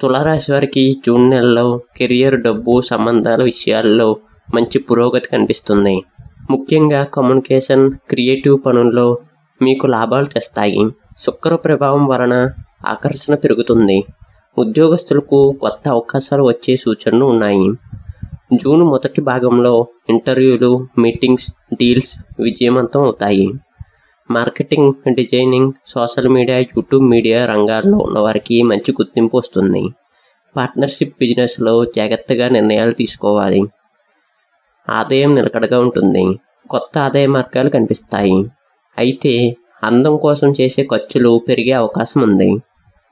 తులారాశి వారికి జూన్ నెలలో కెరియర్, డబ్బు, సంబంధాల విషయాల్లో మంచి పురోగతి కనిపిస్తుంది. ముఖ్యంగా కమ్యూనికేషన్, క్రియేటివ్ పనుల్లో మీకు లాభాలు తెస్తాయి. శుక్ర ప్రభావం వలన ఆకర్షణ పెరుగుతుంది. ఉద్యోగస్తులకు కొత్త అవకాశాలు వచ్చే సూచనలు ఉన్నాయి. జూన్ మొదటి భాగంలో ఇంటర్వ్యూలు, మీటింగ్స్, డీల్స్ విజయవంతం అవుతాయి. Marketing, designing, social media, YouTube media రంగాల్లో ఉన్నవారికి మంచి గుర్తింపు వస్తుంది. పార్ట్నర్షిప్ బిజినెస్లో జాగ్రత్తగా నిర్ణయాలు తీసుకోవాలి. ఆదాయం నిలకడగా ఉంటుంది. కొత్త ఆదాయ మార్గాలు కనిపిస్తాయి. అయితే అందం కోసం చేసే ఖర్చులు పెరిగే అవకాశం ఉంది.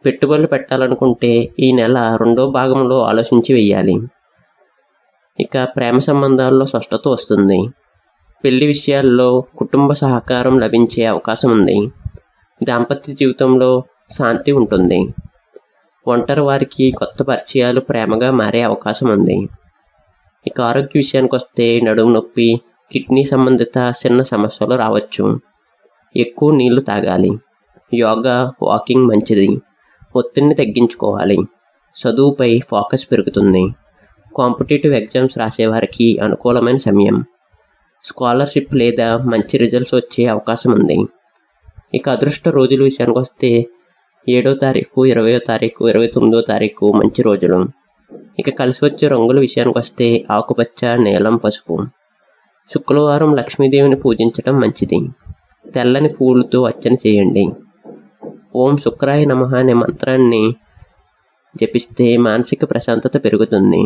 పెట్టుబడులు పెట్టాలనుకుంటే ఈ నెల రెండో భాగంలో ఆలోచించి వేయాలి. ఇక ప్రేమ సంబంధాల్లో స్పష్టత వస్తుంది. పెళ్లి విషయాల్లో కుటుంబ సహకారం లభించే అవకాశం ఉంది. దాంపత్య జీవితంలో శాంతి ఉంటుంది. ఒంటరి వారికి కొత్త పరిచయాలు ప్రేమగా మారే అవకాశం ఉంది. ఇక ఆరోగ్య విషయానికి వస్తే నడుము నొప్పి, కిడ్నీ సంబంధిత చిన్న సమస్యలు రావచ్చు. ఎక్కువ నీళ్లు తాగాలి. యోగా, వాకింగ్ మంచిది. ఒత్తిడిని తగ్గించుకోవాలి. చదువుపై ఫోకస్ పెరుగుతుంది. కాంపిటేటివ్ ఎగ్జామ్స్ రాసేవారికి అనుకూలమైన సమయం. స్కాలర్షిప్ లేదా మంచి రిజల్ట్స్ వచ్చే అవకాశం ఉంది. ఇక అదృష్ట రోజుల విషయానికి వస్తే 7వ తారీఖు, 20వ తారీఖు, 29వ తారీఖు మంచి రోజులు. ఇక కలిసి వచ్చే రంగుల విషయానికి వస్తే ఆకుపచ్చ, నీలం, పసుపు. శుక్రవారం లక్ష్మీదేవిని పూజించడం మంచిది. తెల్లని పువ్వులతో అర్చన చేయండి. ఓం శుక్రాయ నమః అనే మంత్రాన్ని జపిస్తే మానసిక ప్రశాంతత పెరుగుతుంది.